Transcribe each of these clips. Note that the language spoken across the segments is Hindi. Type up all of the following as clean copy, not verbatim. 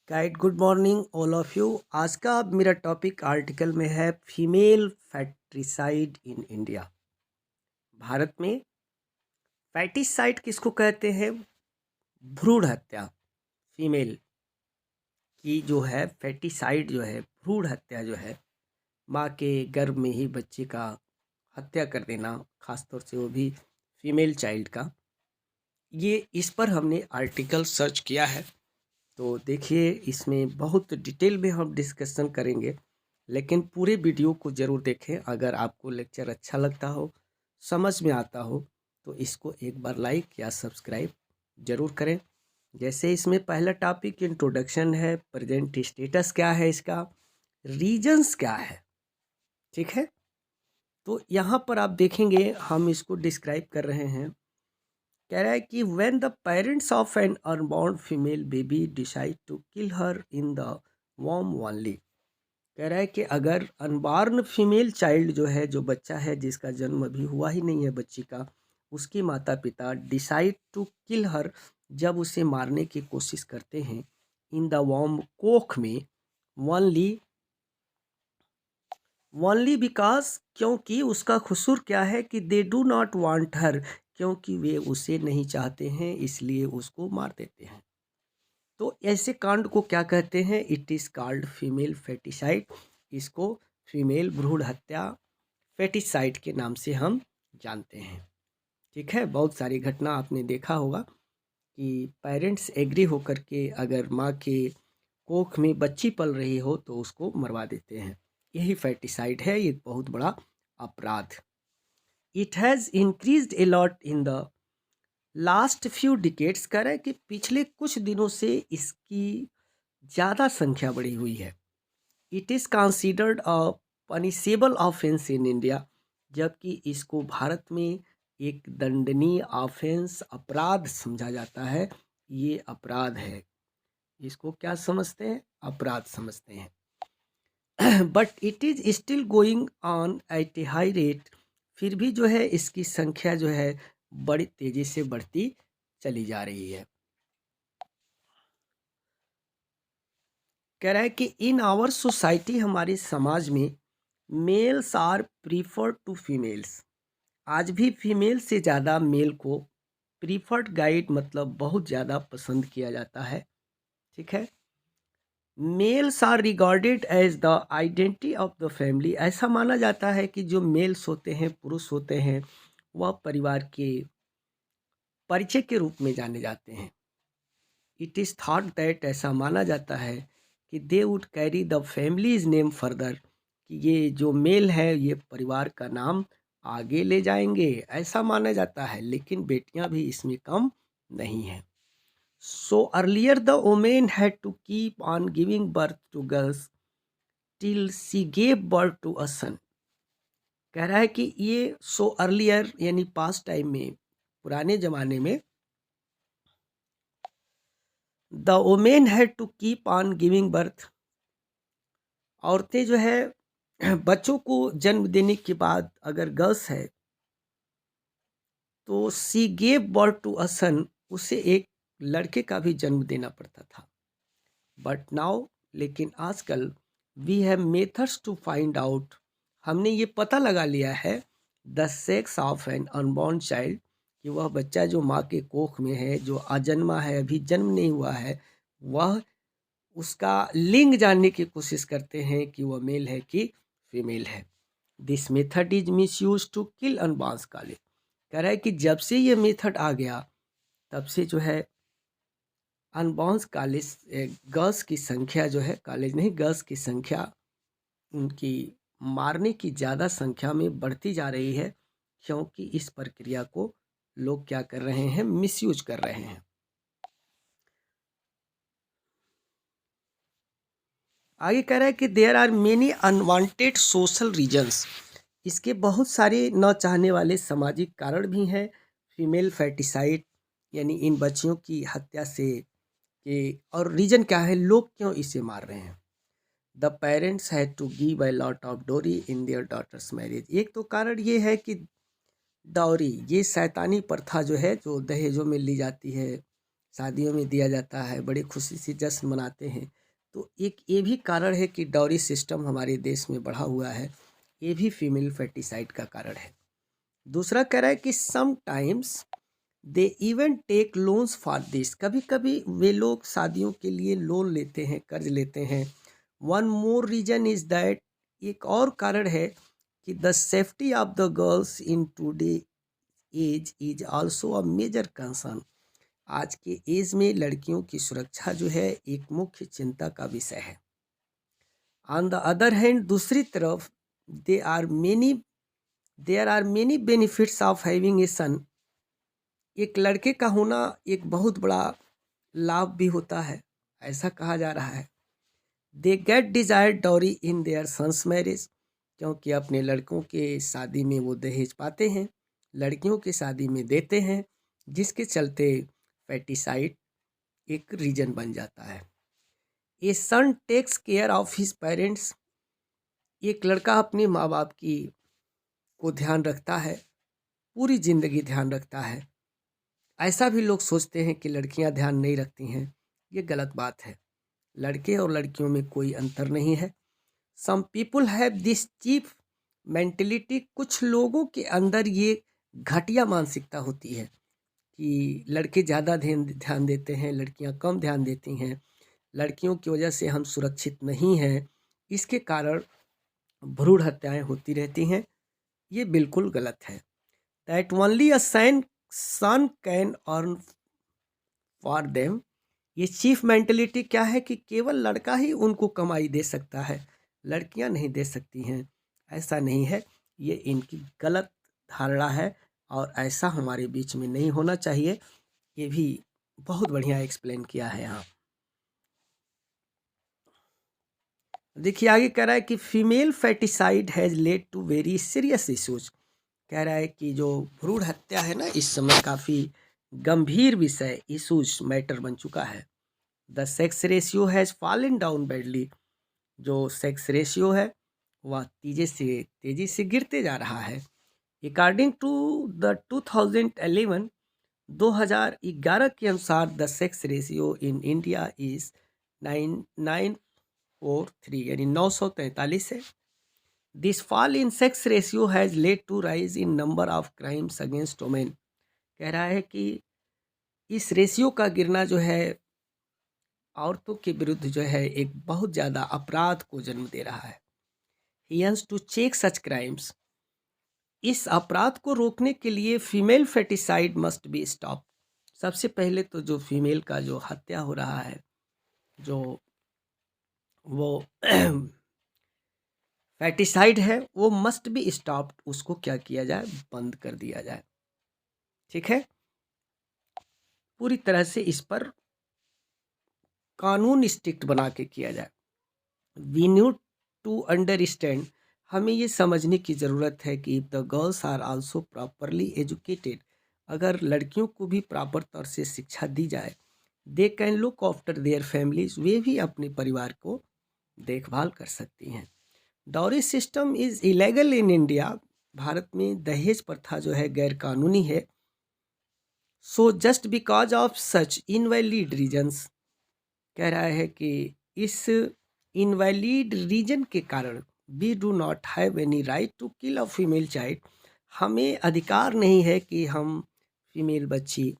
Guide good morning all of you. आज का मेरा टॉपिक आर्टिकल में है फीमेल फैट्रिसाइड इन इंडिया। भारत में फैटिसाइड किसको कहते हैं? भ्रूण हत्या। फीमेल की जो है फैटिसाइड जो है भ्रूण हत्या जो है, माँ के गर्भ में ही बच्चे का हत्या कर देना, खासतौर से वो भी फीमेल चाइल्ड का। ये इस पर हमने आर्टिकल सर्च किया है, तो देखिए इसमें बहुत डिटेल में हम डिस्कशन करेंगे, लेकिन पूरे वीडियो को ज़रूर देखें। अगर आपको लेक्चर अच्छा लगता हो, समझ में आता हो, तो इसको एक बार लाइक या सब्सक्राइब ज़रूर करें। जैसे इसमें पहला टॉपिक इंट्रोडक्शन है, प्रेजेंट स्टेटस क्या है इसका, रीजन्स क्या है, ठीक है। तो यहाँ पर आप देखेंगे हम इसको डिस्क्राइब कर रहे हैं। कह रहा है कि when the parents of an unborn female baby decide to kill her in the womb only. कह रहा है कि अगर अनबॉर्न फीमेल चाइल्ड जो है, जो बच्चा है जिसका जन्म अभी हुआ ही नहीं है बच्ची का, उसके माता पिता डिसाइड टू किल हर, जब उसे मारने की कोशिश करते हैं, इन द वॉम कोख में, ओनली ओनली बिकॉज, क्योंकि उसका कसूर क्या है कि they do not want her, क्योंकि वे उसे नहीं चाहते हैं, इसलिए उसको मार देते हैं। तो ऐसे कांड को क्या कहते हैं? It is called female foeticide. इसको फीमेल भ्रूण हत्या फेटिसाइड के नाम से हम जानते हैं, ठीक है। बहुत सारी घटना आपने देखा होगा कि पेरेंट्स एग्री होकर के अगर माँ के कोख में बच्ची पल रही हो तो उसको मरवा देते हैं। यही फैटिसाइड है, ये बहुत बड़ा अपराध। It has increased a lot in the last few decades. कह रहा है कि पिछले कुछ दिनों से इसकी ज़्यादा संख्या बढ़ी हुई है। It is considered a punishable offence in India, जबकि इसको भारत में एक दंडनीय ऑफेंस, अपराध समझा जाता है। ये अपराध है, इसको क्या समझते हैं? अपराध समझते हैं। But it is still going on at a high rate. फिर भी जो है इसकी संख्या जो है बड़ी तेज़ी से बढ़ती चली जा रही है। कह रहा है कि इन आवर सोसाइटी, हमारे समाज में, males are preferred to females. आज भी फीमेल से ज़्यादा मेल को प्रीफर्ड गाइड, मतलब बहुत ज़्यादा पसंद किया जाता है, ठीक है। Males are regarded as the identity of the family. ऐसा माना जाता है कि जो मेल्स होते हैं, पुरुष होते हैं, वह परिवार के परिचय के रूप में जाने जाते हैं। इट इज़ थॉट दैट, ऐसा माना जाता है कि they would carry the families name further, कि ये जो मेल है ये परिवार का नाम आगे ले जाएंगे, ऐसा माना जाता है। लेकिन बेटियां भी इसमें कम नहीं हैं। So earlier the women had to keep on giving birth to girls till she gave birth to a son. कह रहा है कि ये सो अर्लियर यानी पास्ट टाइम में, पुराने ज़माने में, the women had to keep on giving birth, औरतें जो है बच्चों को जन्म देने के बाद अगर गर्ल्स है तो she gave birth to a son, उसे एक लड़के का भी जन्म देना पड़ता था। बट नाउ, लेकिन आजकल, we have methods to find out, हमने ये पता लगा लिया है, the sex of an unborn child, कि वह बच्चा जो माँ के कोख में है, जो अजन्मा है, अभी जन्म नहीं हुआ है, वह उसका लिंग जानने की कोशिश करते हैं कि वह मेल है कि फीमेल है। This method is misuse to kill unborn college. कह रहा है कि जब से ये मेथड आ गया, तब से जो है अनबॉर्न कॉलेज गर्ल्स की संख्या जो है, कॉलेज नहीं, गर्ल्स की संख्या उनकी मारने की ज़्यादा संख्या में बढ़ती जा रही है, क्योंकि इस प्रक्रिया को लोग क्या कर रहे हैं? मिसयूज कर रहे हैं। आगे कह रहा है कि there are many unwanted social reasons. इसके बहुत सारे न चाहने वाले सामाजिक कारण भी हैं। फीमेल फैटिसाइड यानी इन बच्चियों की हत्या से के और रीजन क्या है, लोग क्यों इसे मार रहे हैं? The parents had to give a lot of dowry in there daughters marriage. एक तो कारण ये है कि डॉरी, ये शैतानी प्रथा जो है, जो दहेजों में ली जाती है, शादियों में दिया जाता है, बड़ी खुशी से जश्न मनाते हैं, तो एक ये भी कारण है कि डाउरी सिस्टम हमारे देश में बढ़ा हुआ है, ये भी फीमेल फर्टिसाइड का कारण है। दूसरा कह रहा है कि sometimes they even take loans for this, कभी कभी वे लोग शादियों के लिए लोन लेते हैं, कर्ज लेते हैं। One more reason is that, एक और कारण है कि the safety of the girls in today age is also a major concern, आज के एज में लड़कियों की सुरक्षा जो है एक मुख्य चिंता का विषय है। ऑन द अदर हैंड, दूसरी तरफ, they are many there are many benefits of having a son, एक लड़के का होना एक बहुत बड़ा लाभ भी होता है, ऐसा कहा जा रहा है। They get desired dowry in their sons marriage, क्योंकि अपने लड़कों के शादी में वो दहेज पाते हैं, लड़कियों की शादी में देते हैं, जिसके चलते फैटिसाइड एक रीजन बन जाता है। A son takes care of his parents, एक लड़का अपने माँ बाप की को ध्यान रखता है, पूरी जिंदगी ध्यान रखता है। ऐसा भी लोग सोचते हैं कि लड़कियां ध्यान नहीं रखती हैं, ये गलत बात है। लड़के और लड़कियों में कोई अंतर नहीं है। Some people have this cheap mentality, कुछ लोगों के अंदर ये घटिया मानसिकता होती है कि लड़के ज़्यादा ध्यान देते हैं, लड़कियां कम ध्यान देती हैं, लड़कियों की वजह से हम सुरक्षित नहीं हैं, इसके कारण भ्रूण हत्याएं होती रहती हैं। ये बिल्कुल गलत है। That only a son can earn for them, ये चीफ मेंटेलिटी क्या है कि केवल लड़का ही उनको कमाई दे सकता है, लड़कियां नहीं दे सकती हैं। ऐसा नहीं है, ये इनकी गलत धारणा है और ऐसा हमारे बीच में नहीं होना चाहिए। ये भी बहुत बढ़िया एक्सप्लेन किया है यहाँ। देखिए आगे कह रहा है कि female foeticide has led to very serious issues, कह रहा है कि जो भ्रूण हत्या है ना, इस समय काफ़ी गंभीर विषय इशूज मैटर बन चुका है। The sex ratio has fallen down badly, जो सेक्स रेशियो है वह तेजी से गिरते जा रहा है। अकॉर्डिंग टू द 2011 के अनुसार the sex ratio in India is 9943, यानी 943 है। This fall in sex ratio has led to rise in number of crimes against women, कह रहा है कि इस रेशियो का गिरना जो है औरतों के विरुद्ध जो है एक बहुत ज़्यादा अपराध को जन्म दे रहा है। He has to check such crimes, इस अपराध को रोकने के लिए female foeticide must be stop. सबसे पहले तो जो फीमेल का जो हत्या हो रहा है, जो वो फैटिसाइड है, वो मस्ट बी स्टॉप, उसको क्या किया जाए, बंद कर दिया जाए। ठीक है, पूरी तरह से इस पर कानून स्ट्रिक्ट बना के किया जाए। वी नीड टू अंडरस्टैंड, हमें ये समझने की ज़रूरत है कि the girls are also properly educated, अगर लड़कियों को भी प्रॉपर तौर से शिक्षा दी जाए, they can look after their families, वे भी अपने परिवार को देखभाल कर सकती हैं। Dowry system is illegal in India, भारत में दहेज प्रथा जो है गैर कानूनी है। So just because of such invalid reasons, कह रहा है कि इस इनवैलिड रीजन के कारण we do not have any right to kill a female child, हमें अधिकार नहीं है कि हम फीमेल बच्ची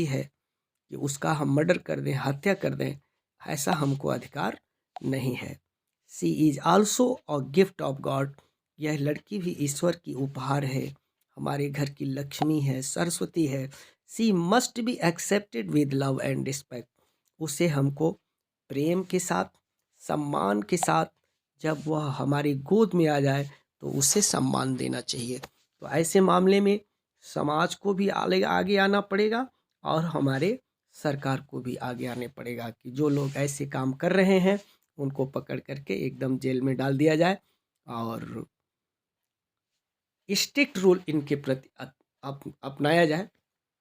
है कि उसका हम मर्डर कर दें, हत्या कर दें, ऐसा हमको अधिकार नहीं है। She is also a gift of God, यह लड़की भी ईश्वर की उपहार है, हमारे घर की लक्ष्मी है, सरस्वती है। She must be accepted with love and respect, उसे हमको प्रेम के साथ, सम्मान के साथ, जब वह हमारी गोद में आ जाए तो उसे सम्मान देना चाहिए। तो ऐसे मामले में समाज को भी आगे आना पड़ेगा और हमारे सरकार को भी आगे आने पड़ेगा कि जो लोग ऐसे काम कर रहे हैं उनको पकड़ करके एकदम जेल में डाल दिया जाए और स्ट्रिक्ट रूल इनके प्रति अपनाया जाए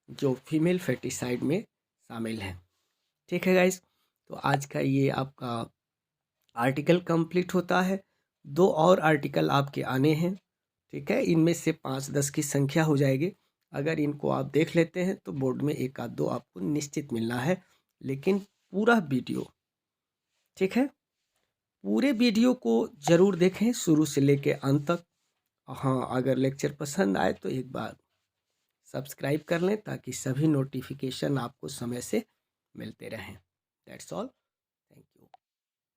जो फीमेल फेटिसाइड में शामिल हैं। ठीक है गाइस, तो आज का ये आपका आर्टिकल कंप्लीट होता है। 2 और आर्टिकल आपके आने हैं, ठीक है, इनमें से 5-10 की संख्या हो जाएगी। अगर इनको आप देख लेते हैं तो बोर्ड में 1 आध 2 आपको निश्चित मिलना है, लेकिन पूरा वीडियो ठीक है, पूरे वीडियो को ज़रूर देखें शुरू से लेके अंत तक। हाँ, अगर लेक्चर पसंद आए तो एक बार सब्सक्राइब कर लें ताकि सभी नोटिफिकेशन आपको समय से मिलते रहें। That's all.